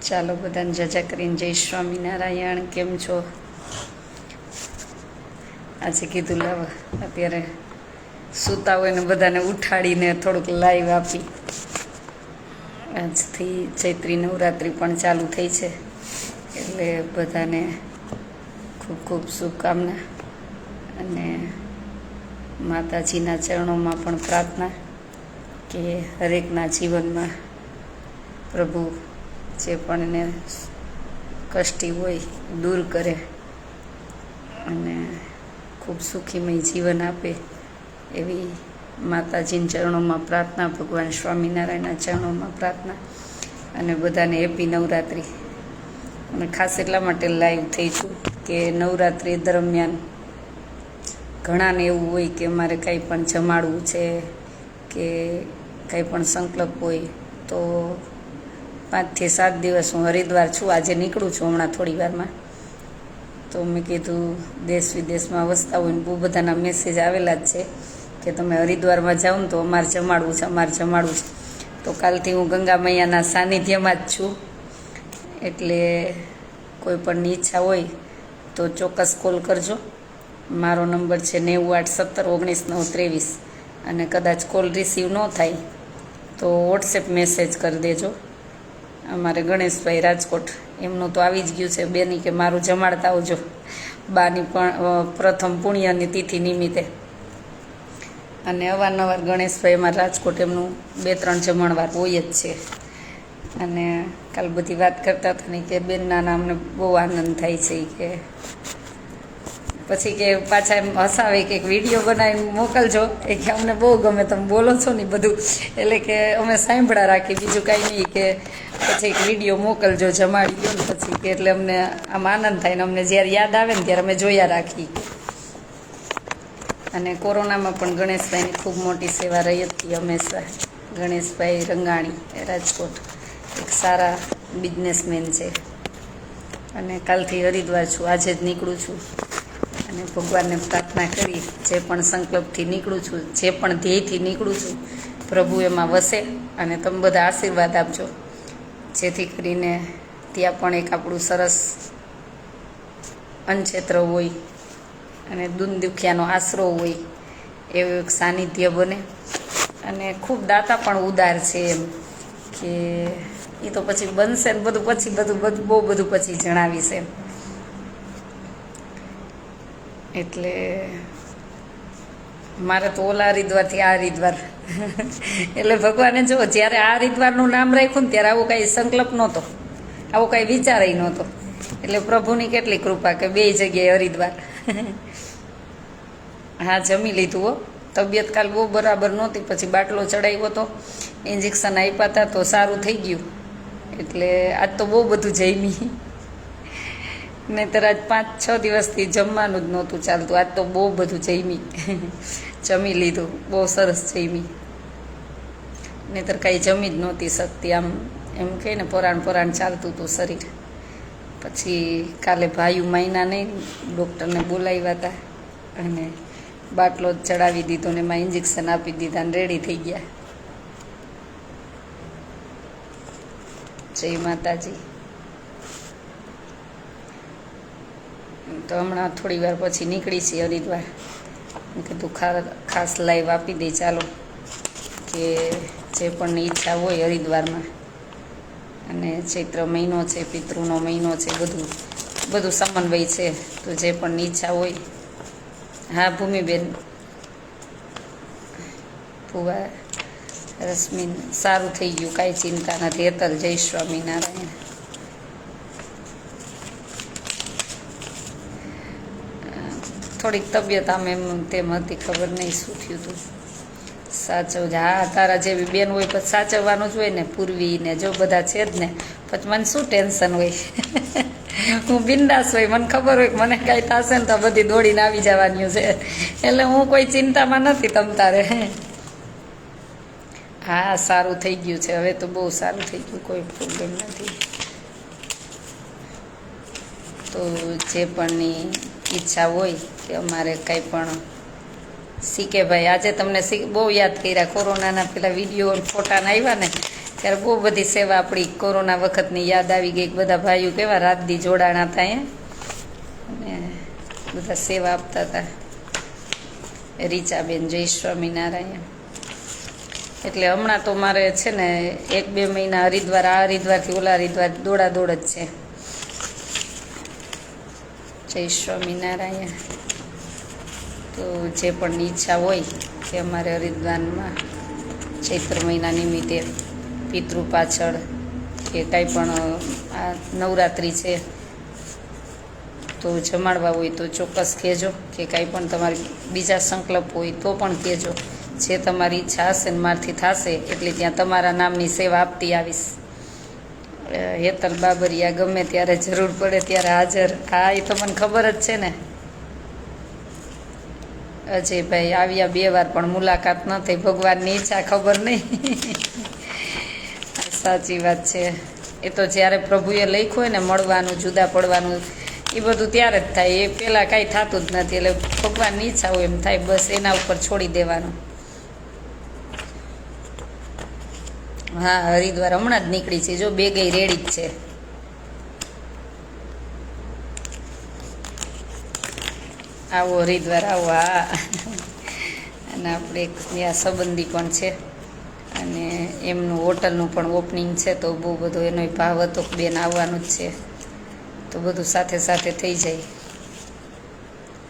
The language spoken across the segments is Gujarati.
ચાલો બધાને જજા કરીને જય સ્વામિનારાયણ. કેમ છો? આજે કીધું લાવ અત્યારે સૂતા હોય ને બધાને ઉઠાડીને થોડુંક લાઈવ આપી. આજથી ચૈત્રી નવરાત્રિ પણ ચાલુ થઈ છે, એટલે બધાને ખૂબ ખૂબ શુભકામના અને માતાજીના ચરણોમાં પણ પ્રાર્થના કે હરેકના જીવનમાં પ્રભુ જે પણ એને કષ્ટી હોય દૂર કરે અને ખૂબ સુખીમય જીવન આપે એવી માતાજીના ચરણોમાં પ્રાર્થના, ભગવાન સ્વામિનારાયણના ચરણોમાં પ્રાર્થના અને બધાને હેપી નવરાત્રિ. અને ખાસ એટલા માટે લાઈવ થઈ છું કે નવરાત્રિ દરમિયાન ઘણાને એવું હોય કે મારે કંઈ પણ જમાડવું છે કે કંઈ પણ સંકલ્પ હોય તો 5 થી 7 દિવસ હું હરિદ્વાર છું. આજે નીકળું છું હમણાં થોડી વારમાં. તો મેં કીધું દેશ વિદેશમાં વસતા હોય ને બહુ બધાના મેસેજ આવેલા જ છે કે તમે હરિદ્વારમાં જાઓ ને તો અમારે જમાડવું છે, અમારે જમાડવું છે. તો કાલથી હું ગંગા મૈયાના સાનિધ્યમાં જ છું, એટલે કોઈ પણની ઈચ્છા હોય તો ચોક્કસ કોલ કરજો. મારો નંબર છે 981719 અને કદાચ કોલ રિસીવ ન થાય તો વોટ્સએપ મેસેજ કરી દેજો. અમારે ગણેશભાઈ રાજકોટ એમનું તો આવી જ ગયું છે બેની કે મારું જમાડતા આવજો બાની પણ પ્રથમ પુણ્યની તિથિ નિમિત્તે. અને અવારનવાર ગણેશભાઈ અમારા રાજકોટ એમનું 2-3 જમણવાર હોય જ છે. અને કાલ બધી વાત કરતા હતા ને કે બેનના અમને બહુ આનંદ થાય છે કે પછી કે પાછા એમ હસાવે કે એક વિડીયો બનાવીને મોકલજો એ કે અમને બહુ ગમે તમે બોલો છો ને બધું, એટલે કે અમે સાંભળા રાખી બીજું કાંઈ નહીં, કે પછી એક વિડીયો મોકલજો જમાડી દો ને પછી કે એટલે અમને આમ આનંદ થાય ને અમને જ્યારે યાદ આવે ને ત્યારે અમે જોયા રાખી. અને કોરોનામાં પણ ગણેશભાઈની ખૂબ મોટી સેવા રહી હતી હંમેશા. ગણેશભાઈ રંગાણી રાજકોટ એક સારા બિઝનેસમેન છે. અને કાલથી હરિદ્વાર છું, આજે જ નીકળું છું. અને ભગવાનને પ્રાર્થના કરી જે પણ સંકલ્પથી નીકળું છું, જે પણ ધ્યેયથી નીકળું છું, પ્રભુ એમાં વસે અને તમે બધા આશીર્વાદ આપજો, જેથી કરીને ત્યાં પણ એક આપણું સરસ અન્નક્ષેત્ર હોય અને દૂન દુખિયાનો આશરો હોય એવું એક સાનિધ્ય બને. અને ખૂબ દાતા પણ ઉદાર છે એમ કે એ તો પછી બનશે ને બધું બહુ બધું પછી જણાવીશ એમ. એટલે મારે તો ઓલા હરિદ્વારથી આ હરિદ્વાર એટલે ભગવાને જો જ્યારે આ હરિદ્વારનું નામ રાખ્યું ને ત્યારે આવો કાંઈ સંકલ્પ નહોતો, આવો કાંઈ વિચારેય નહોતો. એટલે પ્રભુની કેટલી કૃપા કે 2 જગ્યાએ હરિદ્વાર. હા, જમી લીધું હો. તબિયત કાલ બહુ બરાબર નહોતી, પછી બાટલો ચડાવ્યો હતો, ઇન્જેક્શન આપ્યા હતા તો સારું થઈ ગયું. એટલે આજ તો બહુ બધું જમી, નહીંતર આજ 5-6 દિવસથી જમવાનું જ નહોતું ચાલતું. આજ તો બહુ બધું જમી લીધું, બહુ સરસ જમી. નહીંતર કાંઈ જમી જ નહોતી શકતી, આમ એમ કહે ને પરાણ ચાલતું હતું શરીર. પછી કાલે ભાઈઓ માયના નહીં ડૉક્ટરને બોલાવ્યા હતા અને બાટલો જ ચડાવી દીધો ને એમાં ઇન્જેક્શન આપી દીધા ને રેડી થઈ ગયા. જય માતાજી. તો હમણાં થોડી વાર પછી નીકળી છે હરિદ્વાર. મેં કીધું ખાસ લાઈવ આપી દઈ ચાલો, કે જે પણ ઈચ્છા હોય હરિદ્વારમાં. અને ચૈત્ર મહિનો છે, પિતૃનો મહિનો છે, બધું સમન્વય છે, તો જે પણ ઈચ્છા હોય. હા ભૂમિબેન, ભુવા રશ્મિન સારું થઈ ગયું, કાંઈ ચિંતા નથી. હેતલ જય સ્વામિનારાયણ. થોડીક તબિયત આમ એમ તેમ હતી, ખબર નહીં શું થયું હતું. સાચવજે. હા, તારા જેવી બેન હોય પછી સાચવવાનું જ હોય ને. પૂર્વી ને જો બધા છે જ ને, પછી મને શું ટેન્શન હોય. હું બિંદાસ હોય, મને ખબર હોય કે મને કાંઈ થશે ને તો બધી દોડીને આવી જવાની છે, એટલે હું કોઈ ચિંતામાં નથી તમ તારે. હા, સારું થઈ ગયું છે હવે તો, બહુ સારું થઈ ગયું, કોઈ પ્રોબ્લેમ નથી. તો જે પણની ઈચ્છા હોય કે અમારે કંઈ પણ શીખે ભાઈ. આજે તમને બહુ યાદ કર્યા, કોરોનાના પેલા વિડીયો ફોટાના આવ્યા ને ત્યારે બહુ બધી સેવા આપણી કોરોના વખતની યાદ આવી ગઈ. બધા ભાઈઓ કેવા રાત દી જોડાણા થાય અને બધા સેવા આપતા હતા. રીચાબેન, જય સ્વામિનારાયણ. એટલે હમણાં તો મારે છે ને 1-2 મહિના હરિદ્વાર, આ હરિદ્વારથી ઓલા હરિદ્વાર દોડાદોડ જ છે. જય સ્વામિનારાયણ. તો જે પણ ઈચ્છા હોય કે અમારે હરિદ્વારમાં ચૈત્ર મહિના નિમિત્તે પિતૃ પાછળ કે કાંઈ પણ આ નવરાત્રિ છે તો જમાડવા હોય તો ચોક્કસ કહેજો, કે કાંઈ પણ તમારી બીજા સંકલ્પ હોય તો પણ કહેજો. જે તમારી ઈચ્છા હશે ને મારથી થશે એટલે ત્યાં તમારા નામની સેવા આપતી આવીશ. હેતલ બાબરિયા, ગમે ત્યારે જરૂર પડે ત્યારે હાજર. હા, એ તો મને ખબર જ છે ને. અજયભાઈ આવ્યા 2 વાર પણ મુલાકાત ન થઈ, ભગવાનની ઈચ્છા, ખબર નહીં. સાચી વાત છે. એ તો જ્યારે પ્રભુએ લખ્યું હોય ને મળવાનું, જુદા પડવાનું, એ બધું ત્યારે જ થાય. એ પહેલાં કાંઈ થતું જ નથી. એટલે ભગવાનની ઈચ્છા હોય એમ થાય, બસ એના ઉપર છોડી દેવાનું. હા, હરિદ્વાર હમણાં જ નીકળી છે. જો બે ગઈ રેડી જ છે. આવો હરિદ્વાર, આવો. હા, અને આપણે ત્યાં સંબંધી પણ છે અને એમનું હોટલનું પણ ઓપનિંગ છે, તો બહુ બધો એનો ભાવ હતો કે બેન આવવાનું જ છે, તો બધું સાથે સાથે થઈ જાય.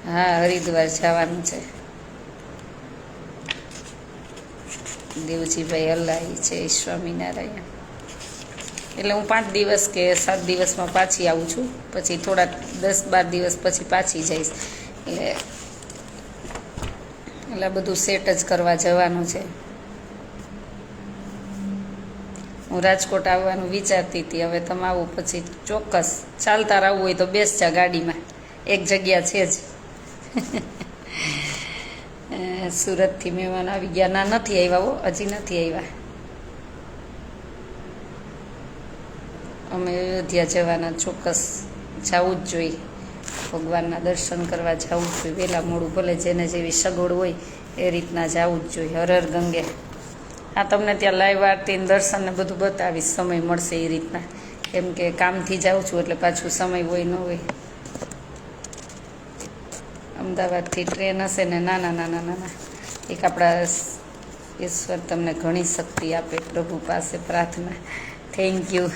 હા, હરિદ્વાર જવાનું છે. દેવજીભાઈ હલ્લાઈ, છે સ્વામિનારાયણ. એટલે હું 5 દિવસ કે 7 દિવસમાં પાછી આવું છું, પછી થોડા 10-12 દિવસ પછી પાછી જઈશ. એટલે બધું સેટ જ કરવા જવાનું છે. હું રાજકોટ આવવાનું વિચારતી હતી, હવે તમે આવો પછી ચોક્કસ. ચાલતા રહેવું હોય તો બેસજા ગાડીમાં, એક જગ્યા છે જ. સુરતથી મહેમાન આવી ગયા. ના, નથી આવ્યા હો, હજી નથી આવ્યા. અમે અયોધ્યા જવાના, ચોક્કસ જવું જ જોઈએ. ભગવાનના દર્શન કરવા જવું જ જોઈએ. વહેલા મોડું ભલે જેને જેવી સગવડ હોય એ રીતના જવું જ જોઈએ. હર હર ગંગે. આ તમને ત્યાં લાઈવ આરતીને દર્શન ને બધું બતાવીશ, સમય મળશે એ રીતના. કેમ કે કામથી જાઉં છું એટલે પાછું સમય હોય ન હોય. અમદાવાદથી ટ્રેન હશે ને. નાના એક આપણા ઈશ્વર તમને ઘણી શક્તિ આપે. પ્રભુ પાસે પ્રાર્થના. Thank you.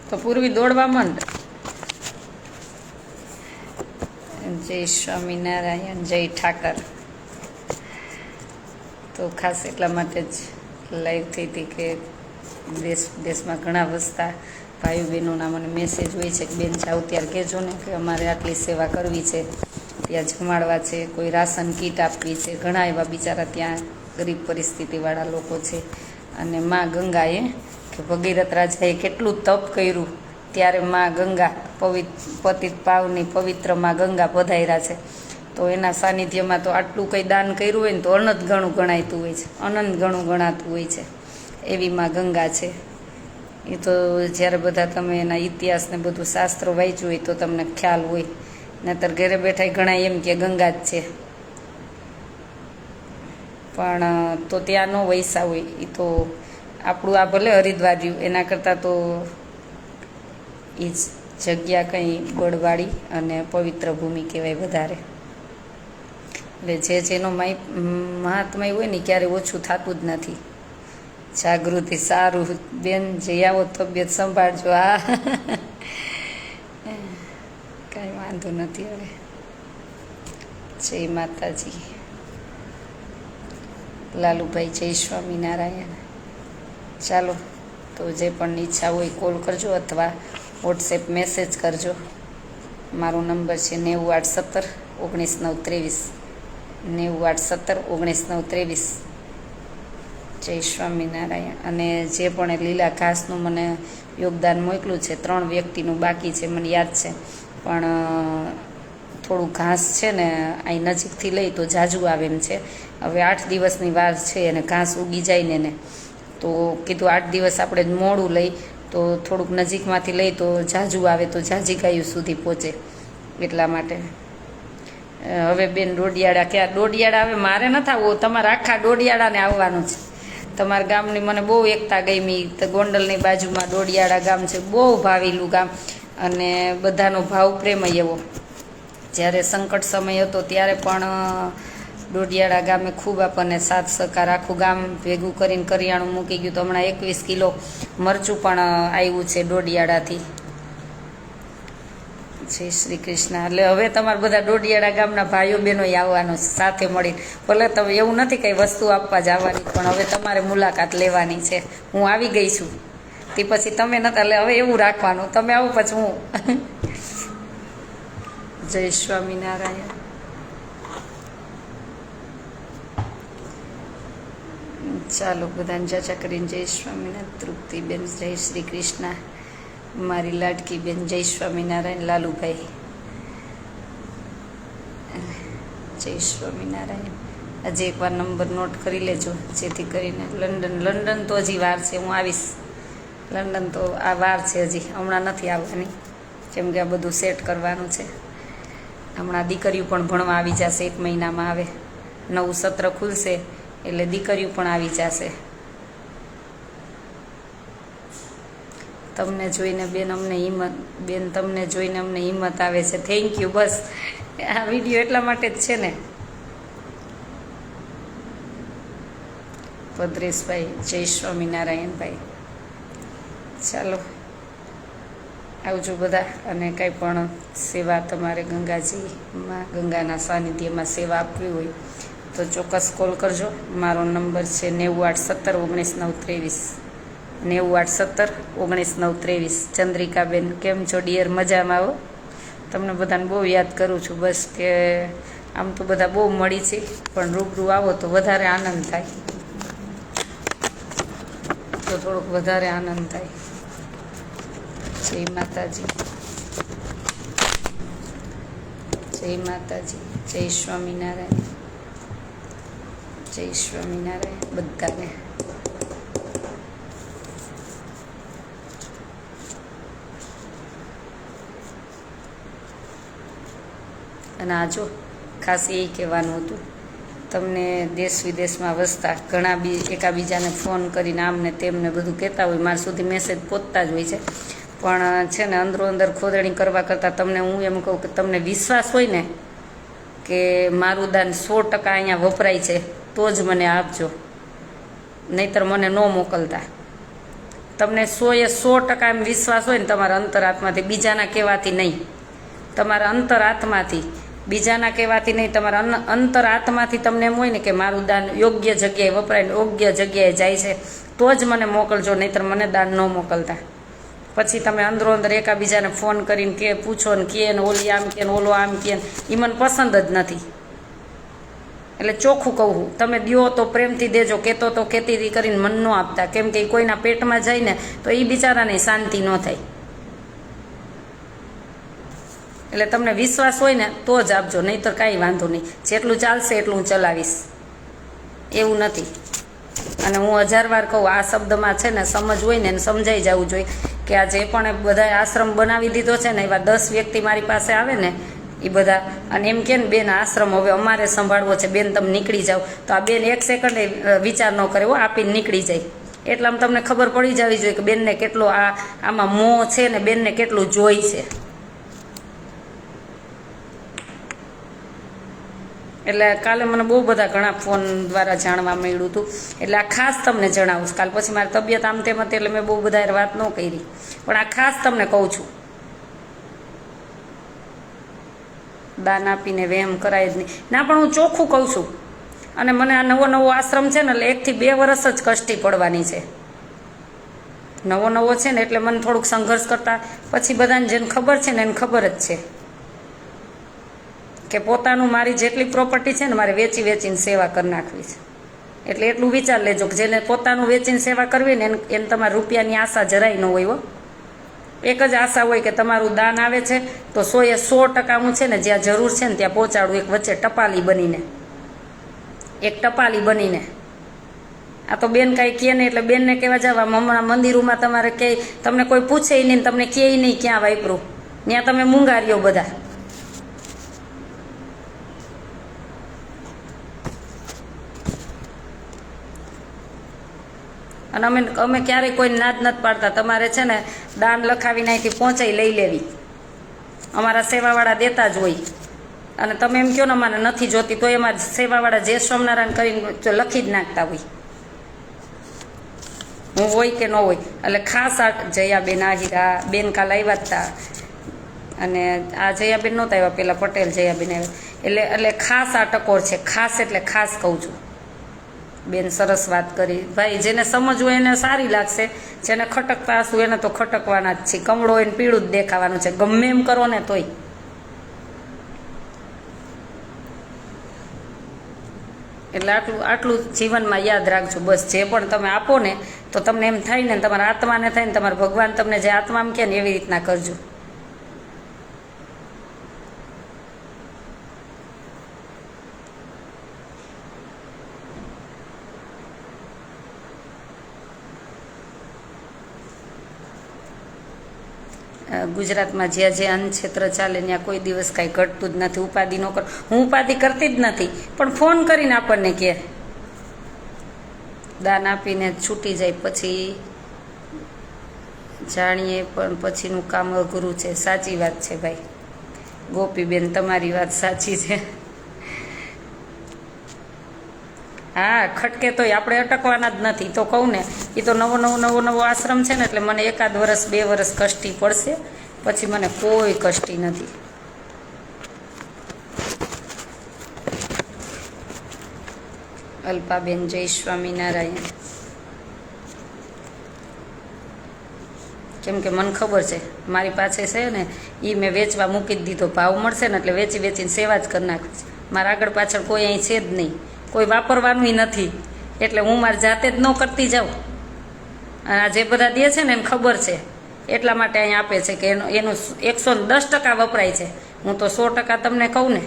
તો પૂર્વી દોડવા માંડ. જય સ્વામિનારાયણ, જય ઠાકર. તો ખાસ એટલા માટે જ લાઈવ થઈ હતી કે દેશમાં ઘણા વસતા ભાઈઓ બહેનોના મને મેસેજ હોય છે કે બેન જાઓ ત્યારે કહેજો ને કે અમારે આટલી સેવા કરવી છે, ત્યાં જમાડવા છે, કોઈ રાશન કીટ આપવી છે. ઘણા એવા બિચારા ત્યાં ગરીબ પરિસ્થિતિવાળા લોકો છે. અને મા ગંગાએ કે ભગીરથ રાજાએ કેટલું તપ કર્યું ત્યારે મા ગંગા પતિત પાવની પવિત્ર મા ગંગા પધાર્યા છે. તો એના સાનિધ્યમાં તો આટલું કંઈ દાન કર્યું હોય ને તો અનંત ગણું ગણાતું હોય છે, અનંત ગણું ગણાતું હોય છે. એવી મા ગંગા છે. એ તો જ્યારે બધા તમે એના ઇતિહાસને બધું શાસ્ત્રો વાંચ્યું હોય તો તમને ખ્યાલ હોય. નહીંતર ઘરે બેઠા ઘણા એમ કે ગંગા જ છે, પણ તો ત્યાં ન વૈસા હોય. એ તો આપણું આ ભલે હરિદ્વાર રહ્યું, એના કરતાં તો એ જગ્યા કંઈ બળવાળી અને પવિત્ર ભૂમિ કહેવાય વધારે. એટલે જેનો મહાત્મય હોય ને ક્યારે ઓછું થતું જ નથી. જાગૃતિ, સારું બેન, જઈ આવો, તબિયત સંભાળજો. હા, કાંઈ વાંધો નથી. હવે જય માતાજી. લાલુભાઈ, જય સ્વામિનારાયણ. ચાલો, તો જે પણ ઈચ્છા હોય કોલ કરજો અથવા વોટ્સએપ મેસેજ કરજો. મારો નંબર છે 9817 19923, 9817 19923. જય સ્વામિનારાયણ. અને જે પણ લીલા ઘાસનું મને યોગદાન મોકલું છે, 3 વ્યક્તિનું બાકી છે, મને યાદ છે. પણ થોડું ઘાસ છે ને અહીં નજીકથી લઈ તો જાજુ આવે એમ છે. હવે 8 દિવસની વાર છે અને ઘાસ ઉગી જાય ને તો કીધું 8 દિવસ આપણે મોડું લઈ તો થોડુંક નજીકમાંથી લઈ તો જાજુ આવે તો જાજી ગાયું સુધી પહોંચે. એટલા માટે હવે બેન ડોડિયાળા ક્યાં ડોડિયાળા હવે મારે નથી આવવું, તમારે આખા ડોડિયાળાને આવવાનું છે. તમારા ગામની મને બહુ એકતા ગમી. તો ગોંડલની બાજુમાં ડોડિયાળા ગામ છે, બહુ ભાવેલું ગામ, અને બધાનો ભાવ પ્રેમ એવો. જ્યારે સંકટ સમય હતો ત્યારે પણ ડોડિયાળા ગામે ખૂબ આપણને સાથ સહકાર, આખું ગામ ભેગું કરીને કરિયાણું મૂકી ગયું. તો હમણાં 21 કિલો મરચું પણ આવ્યું છે ડોડિયાળાથી. જય શ્રી કૃષ્ણ. એટલે હવે તમારે બધા ડોડિયાળા ગામના ભાઈઓ બહેનો આવવાનો સાથે મળીને. ભલે તમે એવું નથી કંઈ વસ્તુ આપવા જવાની, પણ હવે તમારે મુલાકાત લેવાની છે. હું આવી ગઈ છું તે પછી તમે નતા, એટલે હવે એવું રાખવાનું, તમે આવો પછી હું. જય સ્વામિનારાયણ. ચાલો બધાને જાચા કરીને જય સ્વામિનારાયણ. તૃપ્તિબેન જય શ્રી કૃષ્ણ. મારી લાડકી બેન જય સ્વામિનારાયણ. લાલુભાઈ જય સ્વામિનારાયણ. આજે એકવાર નંબર નોટ કરી લેજો, જેથી કરીને લંડન તો હજી વાર છે, હું આવીશ. લંડન તો આ વાર છે, હજી હમણાં નથી આવવાની, કેમ કે આ બધું સેટ કરવાનું છે. હમણાં દીકરીઓ પણ ભણવા આવી જશે, 1 મહિનામાં આવે, નવું સત્ર ખુલશે એટલે દીકરીઓ પણ આવી જશે. તમને જોઈને બેન અમને હિંમત, બેન તમને જોઈને અમને હિંમત આવે છે. Thank you. બસ આ વિડીયો એટલા માટે જ છે ને. ભદ્રેશભાઈ જય સ્વામિનારાયણભાઈ. ચાલો આવજો બધા. અને કંઈ પણ સેવા તમારે ગંગાજીમાં, ગંગાના સાનિધ્યમાં સેવા આપવી હોય તો ચોક્કસ કોલ કરજો. મારો નંબર છે 9817 19 923. 9817 19 923. ચંદ્રિકાબેન કેમ છો ડિયર? મજામાં આવો. તમને બધાને બહુ યાદ કરું છું. બસ કે આમ તો બધા બહુ મળી છે, પણ રૂબરૂ આવો તો વધારે આનંદ થાય, તો થોડોક વધારે આનંદ થાય. જય માતાજી, જય માતાજી, જય સ્વામિનારાયણ, જય સ્વામિનારાયણ બધાને. અને આ જો ખાસ એ કહેવાનું હતું, તમને દેશ વિદેશમાં વસતા ઘણા એકાબીજાને ફોન કરીને આમને તેમને બધું કહેતા હોય, મારા સુધી મેસેજ પહોંચતા જ હોય છે, પણ છે ને અંદરો અંદર ખોદણી કરવા કરતાં તમને હું એમ કહું કે તમને વિશ્વાસ હોય ને કે મારું દાન 100% અહીંયા વપરાય છે તો જ મને આપજો, નહીંતર મને ન મોકલતા. તમને 100% એમ વિશ્વાસ હોય ને તમારા અંતરાત્માથી, બીજાના કહેવાથી નહીં, તમારા અંતરાત્માથી, બીજાના કહેવાથી નહીં, તમારા અંતરાત્માથી તમને એમ હોય ને કે મારું દાન યોગ્ય જગ્યાએ વપરાય, યોગ્ય જગ્યાએ જાય છે તો જ મને મોકલજો, નહીંતર મને દાન ન મોકલતા. પછી તમે અંદરો અંદર એકાબીજાને ફોન કરીને કે પૂછો ને કે ઓલી આમ કે ઓલો આમ કે, એ મને પસંદ જ નથી. એટલે ચોખ્ખું કહું, તમે દ્યો તો પ્રેમથી દેજો, કહેતો તો કહેતી કરીને મન ન આપતા, કેમ કે કોઈના પેટમાં જાય ને તો એ બિચારાને શાંતિ ન થાય. એટલે તમને વિશ્વાસ હોય ને તો જ આપજો, નહીંતર કાંઈ વાંધો નહીં, જેટલું ચાલશે એટલું હું ચલાવીશ, એવું નથી. અને હું 1000 વાર કહું, આ શબ્દમાં છે ને સમજ હોય ને એને સમજાઈ જવું જોઈએ કે આ જે પણ બધા આશ્રમ બનાવી દીધો છે ને, એવા 10 વ્યક્તિ મારી પાસે આવે ને એ બધા, અને એમ કે ને બેન આશ્રમ હવે અમારે સંભાળવો છે, બેન તમે નીકળી જાઓ, તો આ બેન 1 સેકન્ડ વિચાર ન કરે, આપીને નીકળી જાય. એટલે આમ તમને ખબર પડી જવી જોઈએ કે બેનને કેટલો આમાં મોહ છે ને, બેનને કેટલું જોઈ છે. એટલે કાલે મને બહુ બધા ઘણા ફોન દ્વારા જાણવા મળ્યું હતું, એટલે આ ખાસ તમને જણાવું છું. કાલ પછી મારી તબિયત આમ તેમ હતી એટલે મેં બહુ બધા વાત ન કરી, પણ આ ખાસ તમને કહું છું, દાન આપીને વહેમ કરાય જ નહીં ના, પણ હું ચોખ્ખું કહું છું. અને મને આ નવો આશ્રમ છે ને એટલે 1 થી 2 વર્ષ જ કષ્ટી પડવાની છે. નવો છે ને એટલે મને થોડુંક સંઘર્ષ કરતા, પછી બધાને જેને ખબર છે ને એને ખબર જ છે કે પોતાનું મારી જેટલી પ્રોપર્ટી છે ને મારે વેચીને સેવા કરી નાખવી છે. એટલે એટલું વિચાર લેજો કે જેને પોતાનું વેચીને સેવા કરવી ને એને તમારા રૂપિયાની આશા જરાય ન હોય. એક જ આશા હોય કે તમારું દાન આવે છે તો 100% હું છે ને જ્યાં જરૂર છે ને ત્યાં પહોંચાડું, એક વચ્ચે ટપાલી બનીને. આ તો બેન કાંઈ કહે નહીં એટલે બેનને કહેવા જવા, હમણાં મંદિરોમાં તમારે કે તમને કોઈ પૂછે નહીં, તમને કહે નહીં ક્યાં વાપરું, ત્યાં તમે મૂંગારીઓ બધા. અને અમે ક્યારેય કોઈ નાદ નથી પાડતા. તમારે છે ને દાન લખાવીને અહીંથી પહોંચાઈ લઈ લેવી, અમારા સેવાવાળા દેતા જ હોય. અને તમે એમ કહો ને અમારે નથી જોતી, તો એમાં સેવાવાળા જય સ્વામિનારાયણ કરીને લખી જ નાખતા હોય, હું હોય કે ન હોય. એટલે ખાસ આ જયાબેન આહિરા બેન કાલ આવ્યા હતા, અને આ જયાબેન નહોતા આવ્યા, પેલા પટેલ જયાબેન આવ્યા. એટલે ખાસ આ ટકોર છે, ખાસ એટલે ખાસ કહું છું. બેન સરસ વાત કરી. ભાઈ જેને સમજવું એને સારી લાગશે, જેને ખટકતા હશું એને તો ખટકવાના જ છે. કમળો એને પીળું જ દેખાવાનું છે, ગમે એમ કરો ને તોય. એટલે આટલું જીવનમાં યાદ રાખજો બસ. જે પણ તમે આપો ને તો તમને એમ થાય ને, તમારા આત્માને થાય ને, તમારા ભગવાન તમને જે આત્મામાં કહે ને એવી રીતના કરજો. ગુજરાતમાં જ્યાં જ્યાં અન્ન ક્ષેત્ર ચાલે ત્યાં કોઈ દિવસ કાંઈ ઘટતું જ નથી. ઉપાધિ ન કર. હું ઉપાધિ કરતી જ નથી, પણ ફોન કરીને આપણને કહે, દાન આપીને છૂટી જાય પછી જાણીએ પણ પછીનું કામ અઘરું છે. સાચી વાત છે ભાઈ ગોપીબેન, તમારી વાત સાચી છે. હા, ખટકે તોય આપણે અટકવાના જ નથી. તો કહું ને, એ તો નવો આશ્રમ છે ને, એટલે મને 1 વર્ષ 2 વર્ષ કષ્ટી પડશે, પછી મને કોઈ કષ્ટી નથી. અલ્પાબેન જય સ્વામિનારાયણ. કેમ કે મને ખબર છે મારી પાસે છે ને, એ મેં વેચવા મૂકી જ દીધો. ભાવ મળશે ને એટલે વેચીને સેવા જ કરી નાખીશ. મારા આગળ પાછળ કોઈ અહીં છે જ નહીં, કોઈ વાપરવાનું નથી. એટલે હું મારી જાતે જ ન કરતી જાઉં. અને આ જે બધા દે છે ને એને ખબર છે, એટલા માટે અહીં આપે છે કે એનું 110% વપરાય છે. હું તો 100% તમને કહું ને,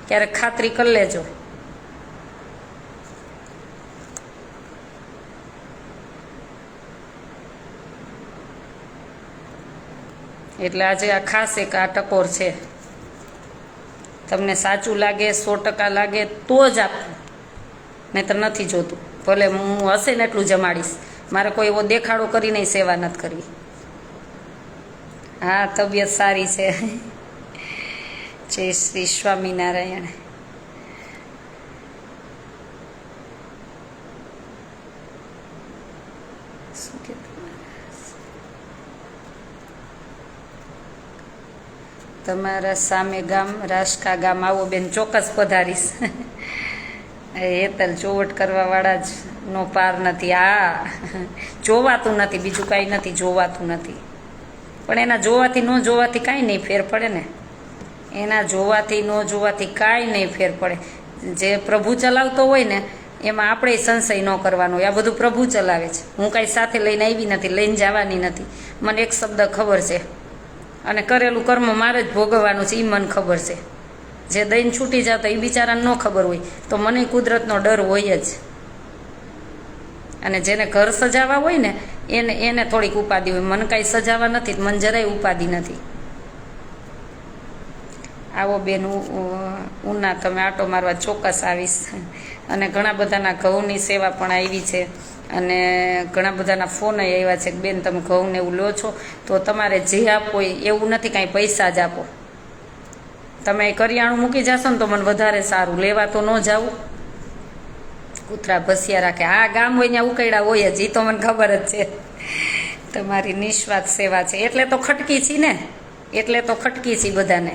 ક્યારેક ખાતરી કરી લેજો. એટલે આજે આ ખાસ એક આ ટકોર છે. તમને સાચું લાગે, 100% લાગે તો જ આપવું, નહીંતર નથી જોતું. ભલે હું હશે ને એટલું જમાડીશ, મારે કોઈ એવો દેખાડો કરીને સેવા નથી કરવી. હા, તબિયત સારી છે. જય શ્રી સ્વામિનારાયણ. તમારા સામે ગામ રાસકા ગામ આવો બેન, ચોક્કસ પધારીશ. હેતલ ચોવટ કરવાવાળા જ નો પાર નથી. આ જોવાતું નથી, બીજું કાંઈ નથી, જોવાતું નથી. પણ એના જોવાથી ન જોવાથી કાંઈ નહીં ફેર પડે ને. એના જોવાથી ન જોવાથી કાંઈ નહીં ફેર પડે. જે પ્રભુ ચલાવતો હોય ને એમાં આપણે સંશય ન કરવાનો હોય. આ બધું પ્રભુ ચલાવે છે. હું કાંઈ સાથે લઈને આવી નથી, લઈને જવાની નથી. મને એક શબ્દ ખબર છે, અને કરેલું કર્મ મારે જ ભોગવવાનું છે, એ મને ખબર છે. જે દઈને છૂટી જતો એ બિચારાને ન ખબર હોય, તો મને કુદરતનો ડર હોય જ. અને જેને ઘર સજાવવા હોય ને એને થોડીક ઉપાધિ હોય. મને કાંઈ સજાવવા નથી, મને જરાય ઉપાધિ નથી. આવો બેન ઉના, તમે આટો મારવા ચોક્કસ આવીશ. અને ઘણા બધાના ઘઉંની સેવા પણ આવી છે, અને ઘણા બધાના ફોન આવ્યા છે કે બેન તમે ઘઉં ને એવું લો છો તો તમારે જે આપો એવું નથી, કાંઈ પૈસા જ આપો. તમે કરિયાણું મૂકી જશો ને તો મને વધારે સારું. લેવા તો ન જાવું, કૂતરા ભસ્યા રાખે. હા, ગામ હોય ત્યાં ઉકેડા હોય જ, એ તો મને ખબર જ છે. તમારી નિસ્વાર્થ સેવા છે એટલે તો ખટકી છી ને, એટલે તો ખટકી છી બધાને.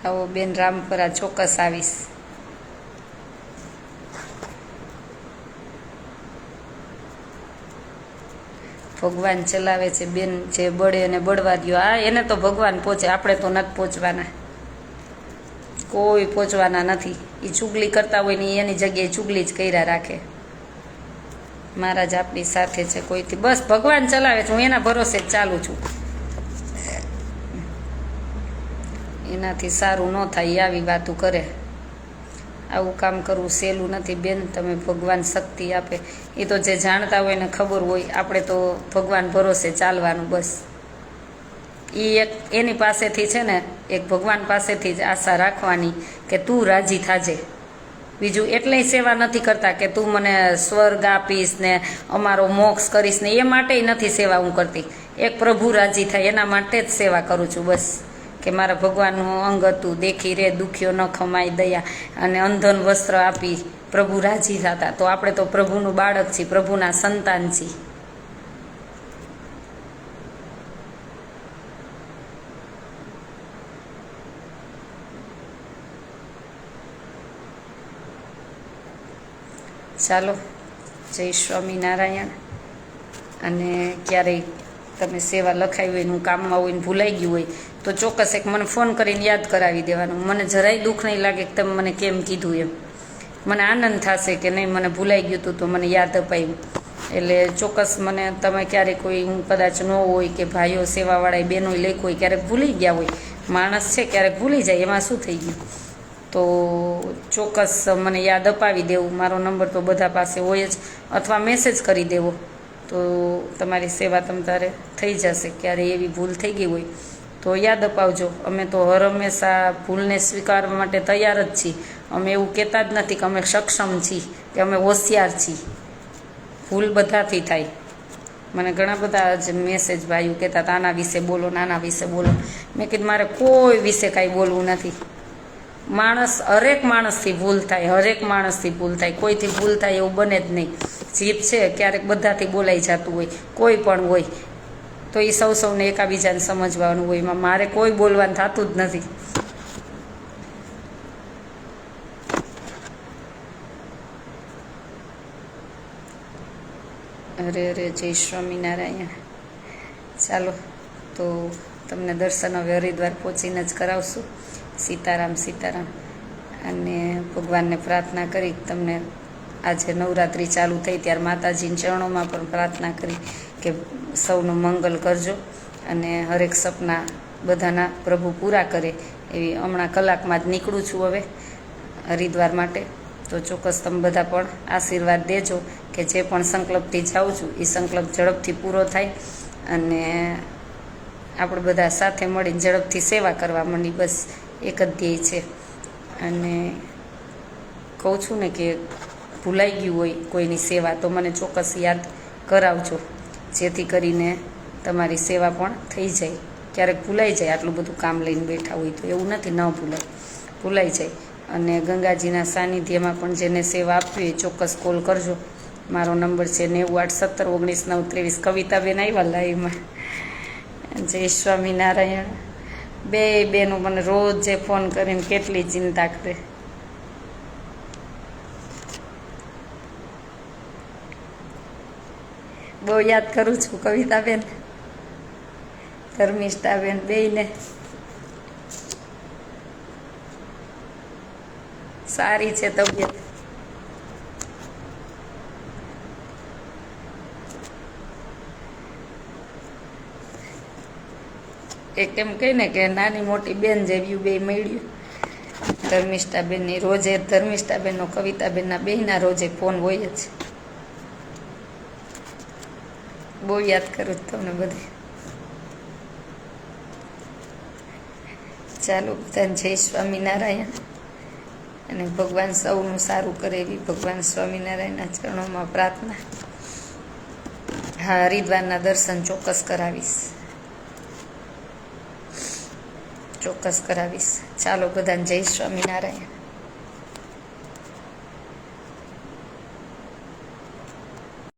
આવો બેન રામપરા, ચોક્કસ આવીશ. ભગવાન ચલાવે છે બેન, જે બળે અને બળવા દો. આ એને તો ભગવાન પહોંચે, આપણે તો નથી પહોંચવાના, કોઈ પહોંચવાના નથી. એ ચુગલી કરતા હોય ને એની જગ્યાએ ચુગલી જ કર્યા રાખે. મહારાજ આપણી સાથે છે કોઈથી, બસ ભગવાન ચલાવે છે, હું એના ભરોસે જ ચાલું છું. એનાથી સારું ન થાય આવી વાતું કરે. આવું કામ કરવું સહેલું નથી બેન, તમે ભગવાન શક્તિ આપે. એ તો જે જાણતા હોય એને ખબર હોય, આપણે તો ભગવાન ભરોસે ચાલવાનું બસ. એ એક એની પાસેથી છે ને એક ભગવાન પાસેથી જ આશા રાખવાની કે તું રાજી થાજે. બીજું એટલી સેવા નથી કરતા કે તું મને સ્વર્ગ આપીશ ને અમારો મોક્ષ કરીશ ને, એ માટે નથી સેવા હું કરતી. એક પ્રભુ રાજી થાય એના માટે જ સેવા કરું છું બસ. કે મારા ભગવાનનું અંગ હતું, દેખી રે દુખ્યો ન ખમાય દયા, અને અંધન વસ્ત્ર આપી પ્રભુ રાજી થતા. તો આપણે તો પ્રભુનું બાળક છીએ, પ્રભુના સંતાન છીએ. ચાલો, જય સ્વામિનારાયણ. અને ક્યારેય તમે સેવા લખાવી હોય ને હું કામમાં હોય ને ભૂલાઈ ગયું હોય તો ચોક્કસ એક મને ફોન કરીને યાદ કરાવી દેવાનું. મને જરાય દુઃખ નહીં લાગે કે તમે મને કેમ કીધું એમ. મને આનંદ થશે કે નહીં, મને ભૂલાઈ ગયું હતું તો મને યાદ અપાયું. એટલે ચોક્કસ મને તમે ક્યારેક કોઈ, હું કદાચ ન હોય કે ભાઈઓ સેવાવાળા બહેનોય લખ્યું હોય, ક્યારેક ભૂલી ગયા હોય. માણસ છે ક્યારેક ભૂલી જાય, એમાં શું થઈ ગયું. તો ચોક્કસ મને યાદ અપાવી દેવું. મારો નંબર તો બધા પાસે હોય જ, અથવા મેસેજ કરી દેવો તો તમારી સેવા તમ તારે થઈ જશે. ક્યારે એવી ભૂલ થઈ ગઈ હોય તો યાદ અપાવજો. અમે તો હર હંમેશા ભૂલને સ્વીકારવા માટે તૈયાર જ છીએ. અમે એવું કહેતા જ નથી કે અમે સક્ષમ છીએ કે અમે હોશિયાર છીએ. ભૂલ બધાથી થાય. મને ઘણા બધા જ મેસેજ ભાઈઓ કહેતા હતા આના વિશે બોલો, નાના વિશે બોલો. મેં કીધું મારે કોઈ વિશે કાંઈ બોલવું નથી. હરેક માણસથી ભૂલ થાય, હરેક માણસથી ભૂલ થાય. કોઈથી ભૂલ થાય એવું બને જ નહીં. જીભ છે ક્યારેક બધાથી બોલાઈ જતું હોય, કોઈ પણ હોય તો એ સૌને એકાબીજાને સમજવાનું હોય. એમાં મારે કોઈ બોલવાનું થતું જ નથી. અરે અરે, જય સ્વામિનારાયણ. ચાલો, તો તમને દર્શન હવે હરિદ્વાર પહોંચીને જ કરાવશું. સીતારામ સીતારામ. અને ભગવાનને પ્રાર્થના કરી, તમને આજે નવરાત્રિ ચાલુ થઈ ત્યારે માતાજીના ચરણોમાં પણ પ્રાર્થના કરી કે સૌનું મંગલ કરજો અને હરેક સપના બધાના પ્રભુ પૂરા કરે. એવી હમણાં કલાકમાં જ નીકળું છું હવે હરિદ્વાર માટે. તો ચોક્કસ તમે બધા પણ આશીર્વાદ દેજો કે જે પણ સંકલ્પથી જાઉં છું એ સંકલ્પ ઝડપથી પૂરો થાય અને આપણે બધા સાથે મળીને ઝડપથી સેવા કરવા માંડી. બસ એક જ ધ્યેય છે. અને કહું છું ને કે ભૂલાઈ ગયું હોય કોઈની સેવા તો મને ચોક્કસ યાદ કરાવજો, જેથી કરીને તમારી સેવા પણ થઈ જાય. ક્યારેક ભૂલાઈ જાય, આટલું બધું કામ લઈને બેઠા હોય તો એવું નથી, ન ભૂલાય, ભૂલાઈ જાય. અને ગંગાજીના સાનિધ્યમાં પણ જેને સેવા આપવી હોય ચોક્કસ કોલ કરજો. મારો નંબર છે 981719 923. કવિતાબેન આવ્યા લાઈવમાં. જય સ્વામિનારાયણ. બે બેનો મને રોજ જે ફોન કરીને કેટલી ચિંતા કરે. બહુ યાદ કરું છું કવિતાબેન, ધર્મિષ્ઠાબેન, બેયને. સારી છે તબિયત. એક એમ કહે ને કે નાની મોટી બેન જેવું બે મળ્યું. ધર્મિષ્ઠાબેનની રોજે, ધર્મિષ્ઠાબેનનો કવિતાબેનના બેયના રોજે ફોન હોય જ. બહુ યાદ કરું તમને બધી. ચાલો, બધાને જય સ્વામિનારાયણ. અને ભગવાન સૌનું સારું કરે એવી ભગવાન સ્વામિનારાયણના ચરણોમાં પ્રાર્થના. હા, હરિદ્વારના દર્શન ચોક્કસ કરાવીશ, ચોક્કસ કરાવીશ. ચાલો, બધાને જય સ્વામિનારાયણ.